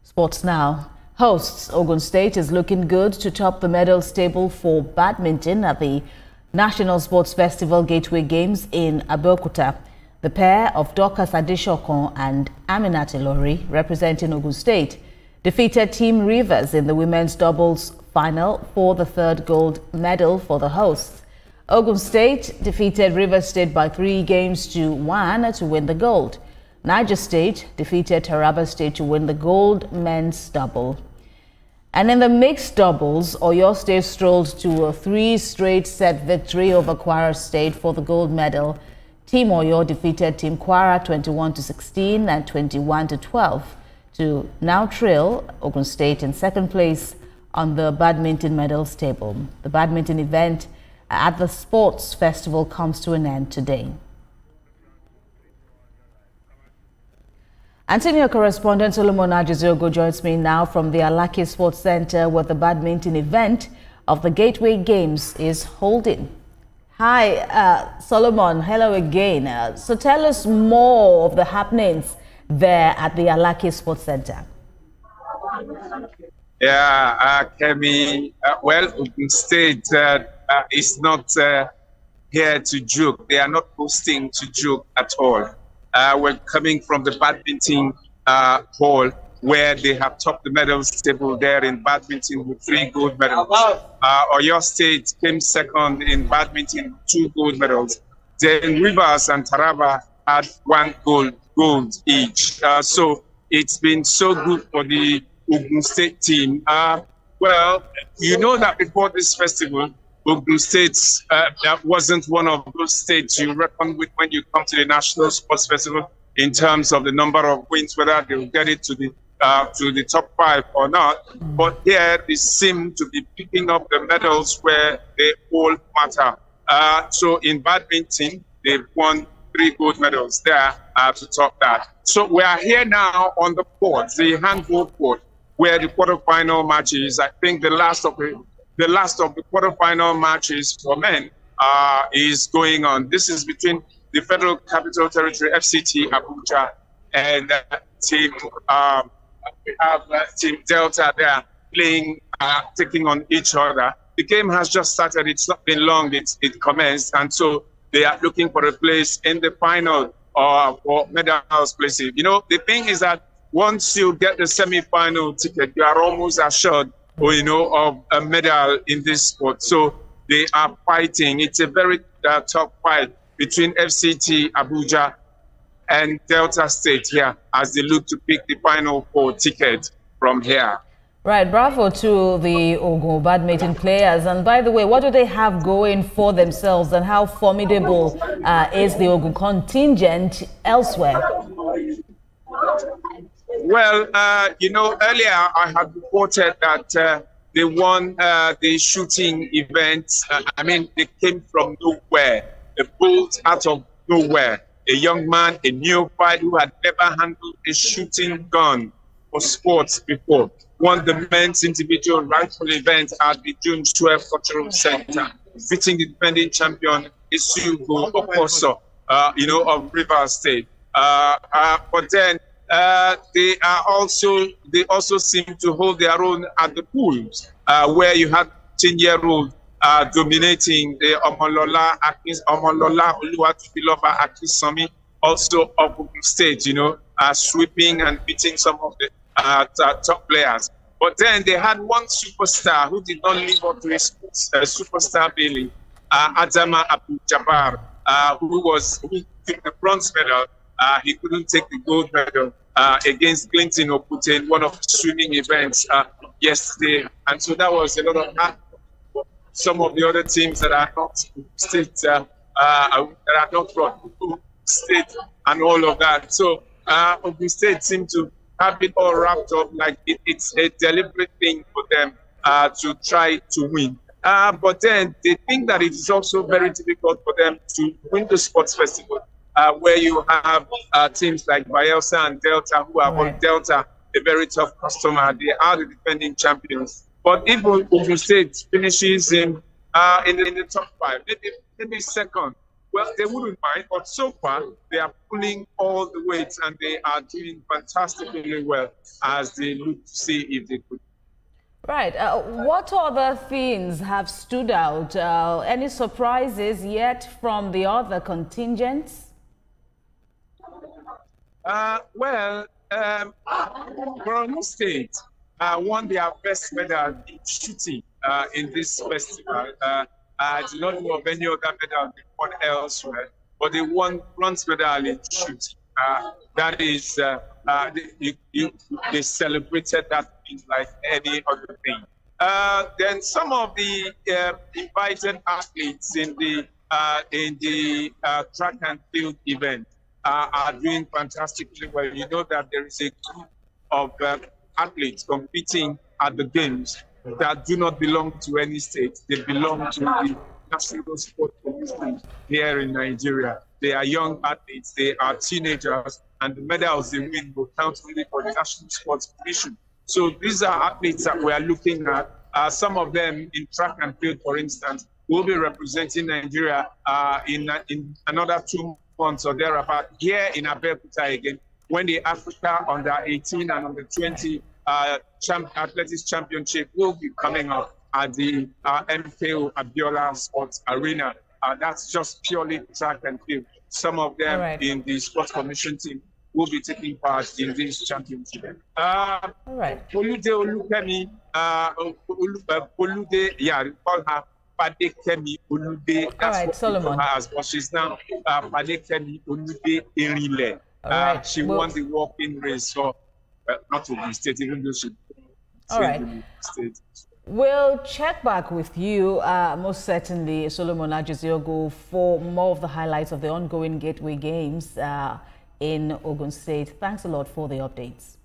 Sports now. Hosts Ogun State is looking good to top the medals table for badminton at the National Sports Festival Gateway Games in Abeokuta. The pair of Dorcas Adeshokon and Aminat Ilori, representing Ogun State, defeated Team Rivers in the women's doubles final for the third gold medal for the hosts. Ogun State defeated Rivers State by 3-1 to win the gold. Niger State defeated Taraba State to win the gold men's double. And in the mixed doubles, Oyo State strolled to a 3-straight set victory over Kwara State for the gold medal. Team Oyo defeated Team Kwara 21-16 and 21-12 to now trail Ogun State in second place on the badminton medals table. The badminton event at the Sports Festival comes to an end today. And senior correspondent Solomon Ajiziogo joins me now from the Alaki Sports Center, where the badminton event of the Gateway Games is holding. Hi, Solomon. Hello again. So tell us more of the happenings there at the Alaki Sports Center. Yeah, Kemi, well, Ogun State is not here to joke. They are not hosting to joke at all. We're coming from the badminton hall, where they have topped the medals table there in badminton with 3 gold medals. Oyo State came second in badminton, 2 gold medals. Then Rivers and Taraba had 1 gold each. So it's been so good for the Ogun State team. Well, you know that before this festival, Ogun State that wasn't one of those states you reckon with when you come to the National Sports Festival in terms of the number of wins, whether they'll get it to the top 5 or not. But here they seem to be picking up the medals where they all matter. So in badminton, they've won 3 gold medals there to top that. So we are here now on the court, the handball court, where the quarterfinal matches, I think the last of the quarterfinal matches for men is going on. This is between the Federal Capital Territory, FCT Abuja, and Team Delta there playing, taking on each other. The game has just started. It's not been long. It commenced, and so they are looking for a place in the final or medals places. You know, the thing is that once you get the semi-final ticket, you are almost assured, of a medal in this sport. So they are fighting. It's a very tough fight between FCT Abuja and Delta State here as they look to pick the final 4 ticket from here. Right, bravo to the Ogun badminton players. And by the way, what do they have going for themselves, and how formidable is the Ogun contingent elsewhere? Well, earlier I had reported that they won the shooting event. They came from nowhere, a bolt out of nowhere. A young man, a neophyte who had never handled a shooting gun for sports before, won the men's individual rifle event at the June 12 Cultural Center, beating the defending champion Isugo Okoso, of Rivers State. But then they also seem to hold their own at the pools, where you had 10-year-old dominating the Omolola Oluwatubiloba Akinsami, also of Ogun State, sweeping and beating some of the top players. But then they had one superstar who did not live up to his superstar billing, Adama Abdul-Jabbar, who took the bronze medal. He couldn't take the gold medal against Clinton Opute in one of the swimming events yesterday. And so that was a lot of hard for some of the other teams that are not state, that are not from state and all of that. So Ogun State seemed to have it all wrapped up like it's a deliberate thing for them to try to win. But then they think that it is also very difficult for them to win the sports festival, where you have teams like Bayelsa and Delta, who are on Delta, a very tough customer. They are the defending champions. But if Ogun State finishes in the top 5, maybe second, well, they wouldn't mind, but so far they are pulling all the weights and they are doing fantastically well as they look to see if they could. Right. What other things have stood out? Any surprises yet from the other contingents? Borno State won their first medal in shooting in this festival. I do not know of any other medal they won elsewhere, but they won bronze medal in shooting. That is, they celebrated that thing like any other thing. Then some of the invited athletes in the track and field event are doing fantastically well. You know that there is a group of athletes competing at the games that do not belong to any state. They belong to the National Sports Commission here in Nigeria. They are young athletes, they are teenagers, and the medals they win will count only for the National Sports Commission. So these are athletes that we are looking at. Some of them in track and field, for instance, will be representing Nigeria in another 2 months or thereabout here in Abeokuta again, when the Africa under-18 and under-20 athletics championship will be coming up at the MKO Abiola Sports Arena. That's just purely track and field. Some of them in the sports commission team will be taking part in this championship. Olude Olukemi, Olude, yeah, we call her Padekemi Olude. That's what Solomon. But she's now Padekemi Olude Erile. She won the walking race, so not to the state, even though she state. We'll check back with you, most certainly, Solomon Ajiziogo, for more of the highlights of the ongoing Gateway Games in Ogun State. Thanks a lot for the updates.